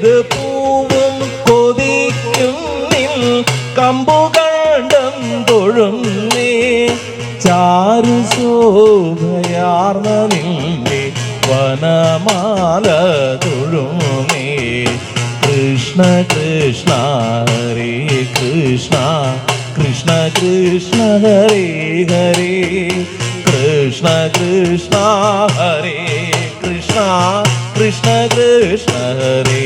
ഏത് പൂവും കൊതിക്കും നിൻ കമ്പുകണ്ടം തൊഴുന്നേ ചാരു ശോഭയാർന്ന നിന്നെ വനമാല തൊഴുന്നേ കൃഷ്ണ കൃഷ്ണ ഹരേ കൃഷ്ണ കൃഷ്ണ കൃഷ്ണ ഹരേ ഹരേ കൃഷ്ണ കൃഷ്ണ ഹരേ കൃഷ്ണ കൃഷ്ണ കൃഷ്ണ ഹരേ